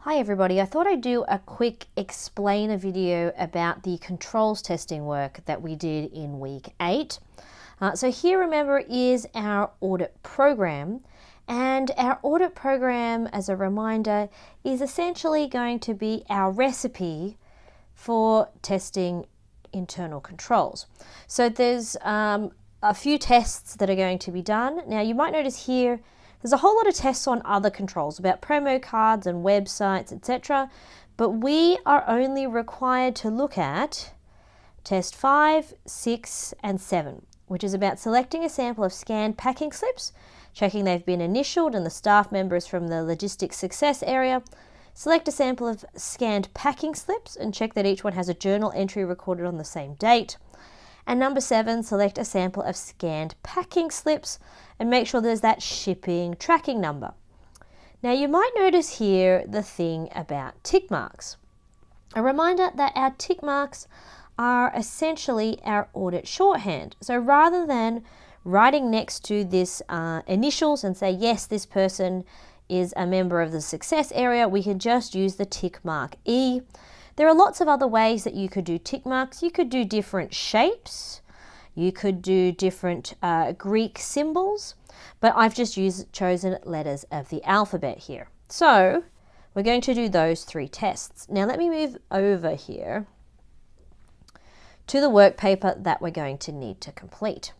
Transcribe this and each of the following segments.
Hi everybody, I thought I'd do a quick explainer video about the controls testing work that we did in week 8. So here, remember, is our audit program, and our audit program, as a reminder, is essentially going to be our recipe for testing internal controls. So there's a few tests that are going to be done. Now you might notice here there's a whole lot of tests on other controls about promo cards and websites, etc. But we are only required to look at test 5, 6 and 7, which is about selecting a sample of scanned packing slips, checking they've been initialed and the staff members from the logistics success area. Select a sample of scanned packing slips and check that each one has a journal entry recorded on the same date. And number 7, select a sample of scanned packing slips and make sure there's that shipping tracking number. Now you might notice here the thing about tick marks. A reminder that our tick marks are essentially our audit shorthand. So rather than writing next to this initials and say, yes, this person is a member of the success area, we can just use the tick mark E. There are lots of other ways that you could do tick marks. You could do different shapes. You could do different Greek symbols, but I've just chosen letters of the alphabet here. So we're going to do those 3 tests. Now let me move over here to the work paper that we're going to need to complete.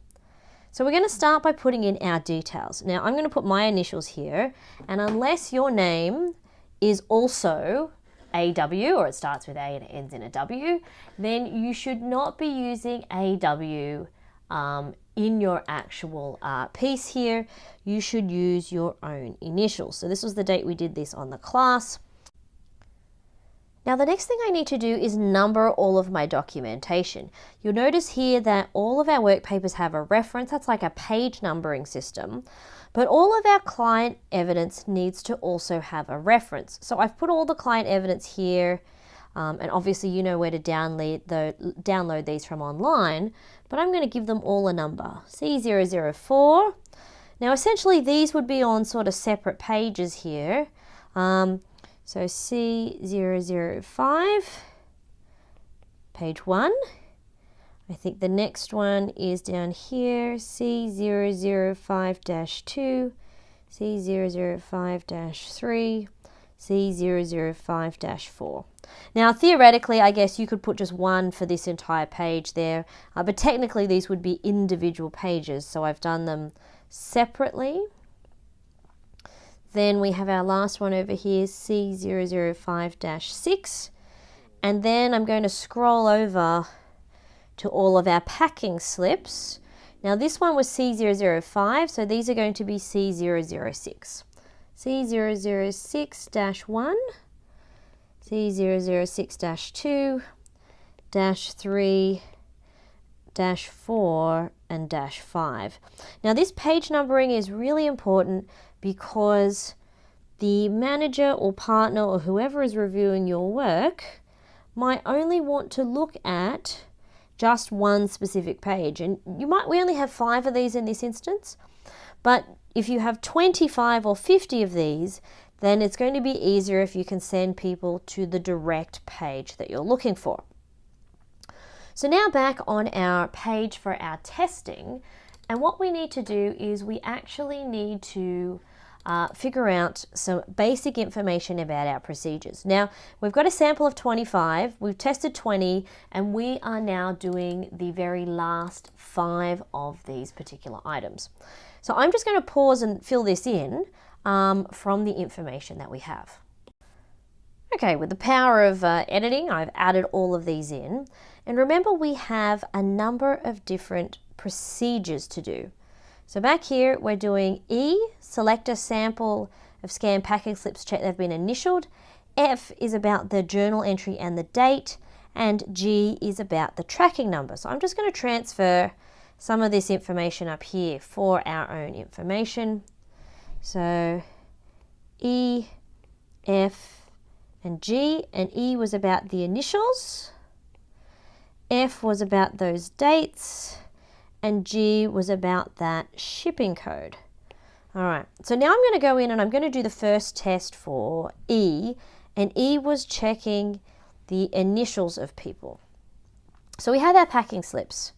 So we're going to start by putting in our details. Now I'm going to put my initials here, and unless your name is also AW, or it starts with A and it ends in a W, then you should not be using AW in your actual piece here. You should use your own initials. So this was the date we did this on the class. Now the next thing I need to do is number all of my documentation. You'll notice here that all of our work papers have a reference. That's like a page numbering system. But all of our client evidence needs to also have a reference. So I've put all the client evidence here, and obviously you know where to download these from online, but I'm going to give them all a number, C004. Now essentially these would be on sort of separate pages here. So C005, page 1. I think the next one is down here, C005-2, C005-3, C005-4. Now theoretically, I guess you could put just one for this entire page there, but technically these would be individual pages, so I've done them separately. Then we have our last one over here, C005-6, and then I'm going to scroll over to all of our packing slips. Now this one was C005, so these are going to be C006. C006-1, C006-2, -3, -4, and -5. Now this page numbering is really important because the manager or partner or whoever is reviewing your work might only want to look at just one specific page, and we only have 5 of these in this instance, but if you have 25 or 50 of these, then it's going to be easier if you can send people to the direct page that you're looking for. So now back on our page for our testing, and what we need to do is we actually need to figure out some basic information about our procedures. Now, we've got a sample of 25, we've tested 20, and we are now doing the very last 5 of these particular items. So I'm just going to pause and fill this in from the information that we have. Okay, with the power of editing, I've added all of these in. And remember, we have a number of different procedures to do. So back here, we're doing E, select a sample of scanned packing slips, check they've been initialed. F is about the journal entry and the date, and G is about the tracking number. So I'm just going to transfer some of this information up here for our own information. So E, F, and G, and E was about the initials, F was about those dates, and G was about that shipping code. All right, so now I'm going to go in and I'm going to do the first test for E, and E was checking the initials of people. So we have our packing slips.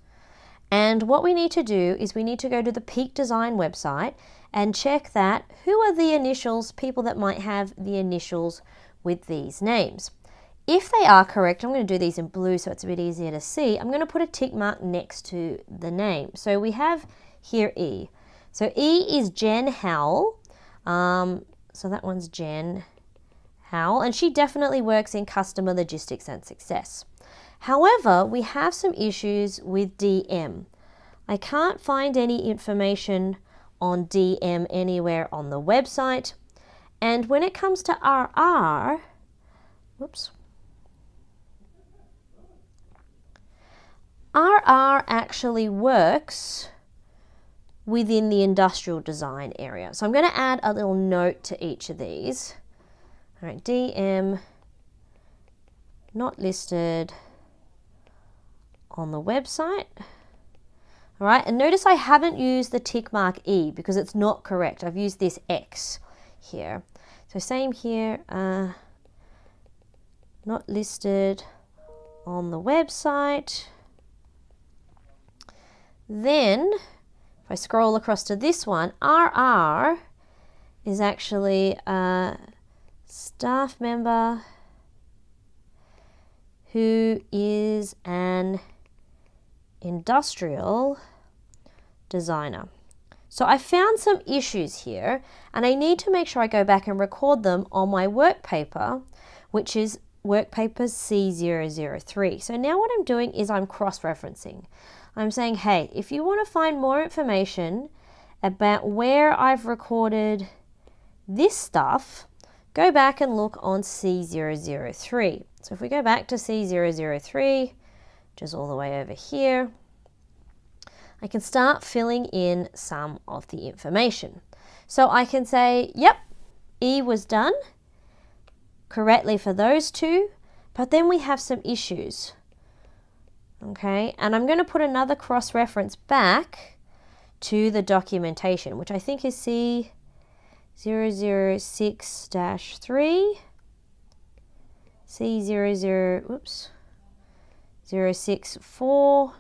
And what we need to do is we need to go to the Peak Design website and check that who are the initials, people that might have the initials with these names. If they are correct, I'm going to do these in blue so it's a bit easier to see. I'm going to put a tick mark next to the name. So we have here E. So E is Jen Howell. So that one's Jen Howell, and she definitely works in customer logistics and success. However, we have some issues with DM. I can't find any information on DM anywhere on the website. And when it comes to RR, RR actually works within the industrial design area. So I'm going to add a little note to each of these. All right, DM, not listed on the website. All right, and notice I haven't used the tick mark E because it's not correct. I've used this X here. So same here, not listed on the website. Then, if I scroll across to this one, RR is actually a staff member who is an industrial designer. So I found some issues here, and I need to make sure I go back and record them on my work paper, which is work paper C003. So now what I'm doing is I'm cross-referencing. I'm saying, hey, if you want to find more information about where I've recorded this stuff, go back and look on C003. So if we go back to C003, which is all the way over here, I can start filling in some of the information. So I can say, yep, E was done correctly for those two, but then we have some issues. Okay, and I'm going to put another cross-reference back to the documentation, which I think is C006-3, C064,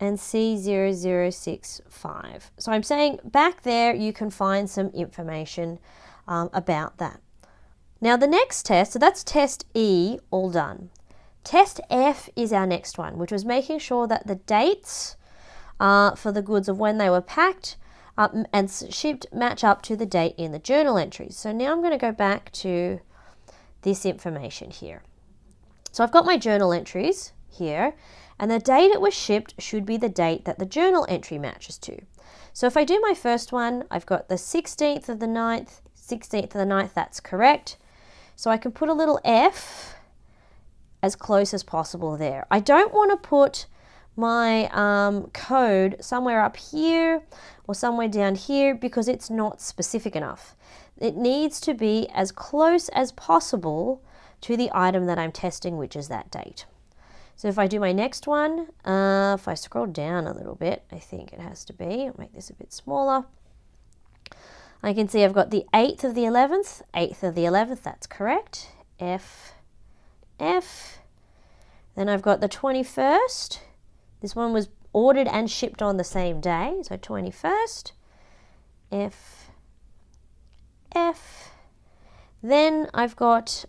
and C0065. So I'm saying back there you can find some information about that. Now the next test, so that's test E, all done. Test F is our next one, which was making sure that the dates for the goods of when they were packed and shipped match up to the date in the journal entries. So now I'm going to go back to this information here. So I've got my journal entries here, and the date it was shipped should be the date that the journal entry matches to. So if I do my first one, I've got the 16th of the 9th, 16th of the 9th, that's correct. So I can put a little F as close as possible there. I don't want to put my code somewhere up here or somewhere down here because it's not specific enough. It needs to be as close as possible to the item that I'm testing, which is that date. So if I do my next one, if I scroll down a little bit, I think it has to be, I'll make this a bit smaller. I can see I've got the 8th of the 11th, 8th of the 11th, that's correct. F. Then I've got the 21st. This one was ordered and shipped on the same day, so 21st. F. Then I've got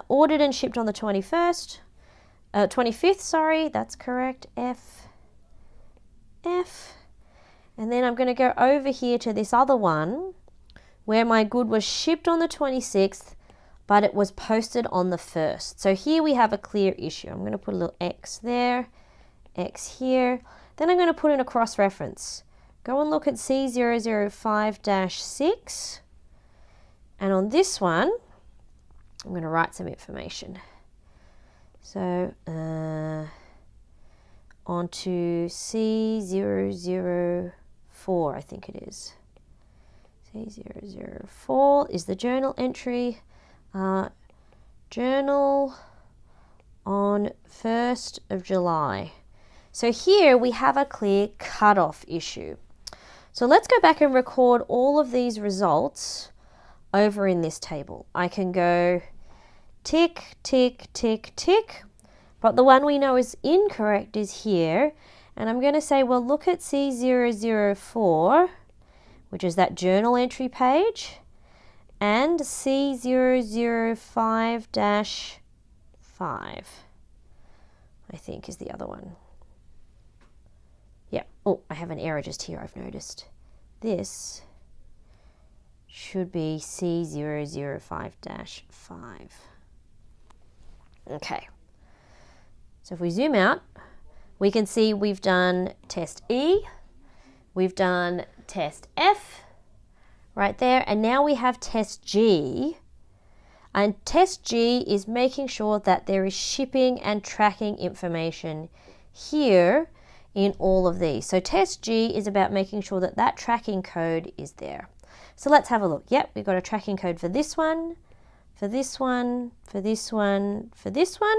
ordered and shipped on the 21st. 25th, sorry, that's correct. F. And then I'm going to go over here to this other one where my good was shipped on the 26th, but it was posted on the 1st. So here we have a clear issue. I'm going to put a little X there, X here. Then I'm going to put in a cross-reference. Go and look at C005-6. And on this one, I'm going to write some information. So onto C004, I think it is. C004 is the journal entry. Journal on 1st of July. So here we have a clear cutoff issue. So let's go back and record all of these results over in this table. I can go tick, tick, tick, tick. But the one we know is incorrect is here. And I'm going to say, well, look at C004, which is that journal entry page, and C005-5, I think is the other one. Yeah. Oh, I have an error just here, I've noticed. This should be C005-5. Okay. So if we zoom out, we can see we've done test E, we've done test F right there, and now we have test G. And test G is making sure that there is shipping and tracking information here in all of these. So test G is about making sure that that tracking code is there. So let's have a look. Yep, we've got a tracking code for this one, for this one, for this one, for this one.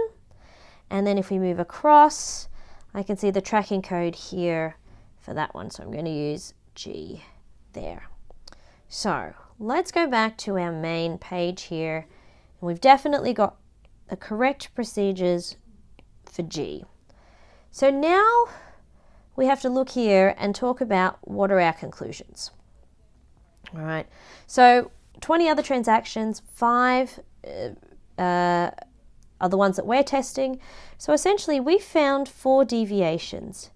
And then if we move across, I can see the tracking code here for that one. So I'm going to use G there. So let's go back to our main page here. And we've definitely got the correct procedures for G. So now we have to look here and talk about what are our conclusions. All right. So 20 other transactions, 5 are the ones that we're testing. So essentially we found 4 deviations.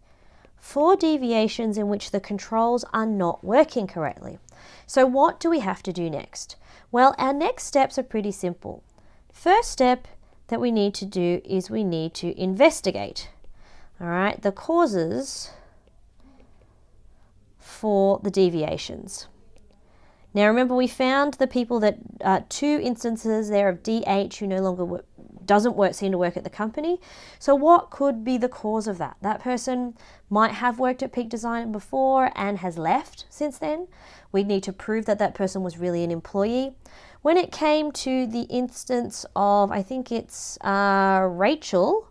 4 deviations in which the controls are not working correctly. So what do we have to do next? Well, our next steps are pretty simple. First step that we need to do is we need to investigate, all right, the causes for the deviations. Now remember, we found the people that 2 instances there of DH who no longer seem to work at the company. So what could be the cause of that? That person might have worked at Peak Design before and has left since then. We need to prove that that person was really an employee. When it came to the instance of, I think it's Rachel,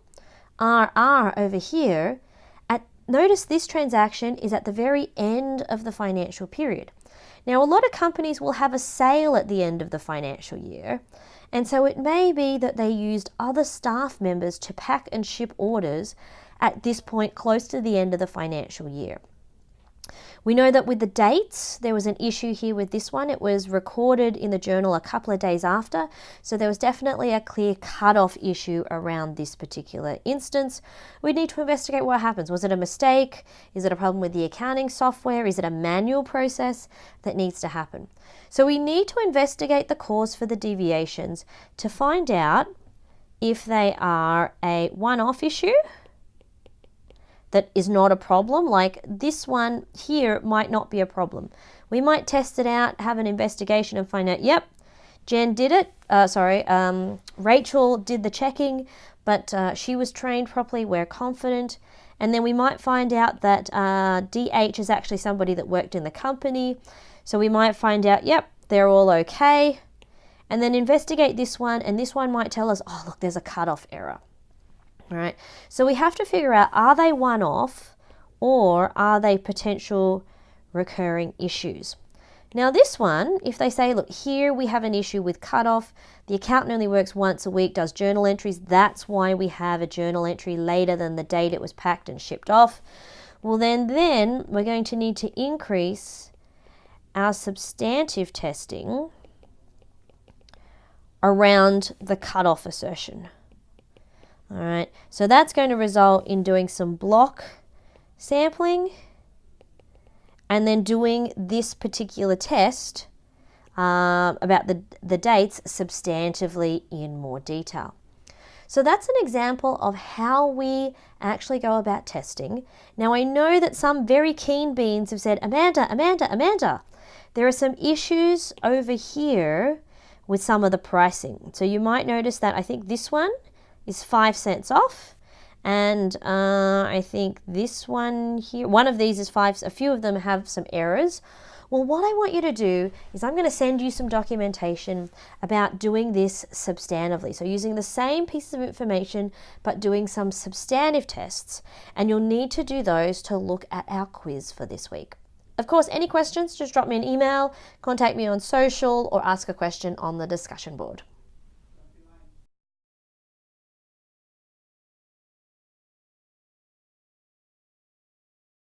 RR over here, notice this transaction is at the very end of the financial period. Now, a lot of companies will have a sale at the end of the financial year, and so it may be that they used other staff members to pack and ship orders at this point close to the end of the financial year. We know that with the dates, there was an issue here with this one. It was recorded in the journal a couple of days after, so there was definitely a clear cut-off issue around this particular instance. We need to investigate what happens. Was it a mistake? Is it a problem with the accounting software? Is it a manual process that needs to happen? So we need to investigate the cause for the deviations to find out if they are a one-off issue that is not a problem. Like this one here might not be a problem. We might test it out, have an investigation and find out, yep, Jen did it. Rachel did the checking, but she was trained properly, we're confident. And then we might find out that DH is actually somebody that worked in the company. So we might find out, yep, they're all okay. And then investigate this one, and this one might tell us, oh, look, there's a cutoff error. All right, so we have to figure out, are they one-off or are they potential recurring issues? Now this one, if they say, look, here we have an issue with cutoff, the accountant only works once a week, does journal entries, that's why we have a journal entry later than the date it was packed and shipped off. Well, then we're going to need to increase our substantive testing around the cutoff assertion. All right, so that's going to result in doing some block sampling and then doing this particular test about the dates substantively in more detail. So that's an example of how we actually go about testing. Now I know that some very keen beans have said, Amanda, there are some issues over here with some of the pricing. So you might notice that I think this one is 5 cents off, and I think this one here, one of these is 5, a few of them have some errors. Well, what I want you to do is I'm going to send you some documentation about doing this substantively. So using the same pieces of information, but doing some substantive tests, and you'll need to do those to look at our quiz for this week. Of course, any questions, just drop me an email, contact me on social, or ask a question on the discussion board.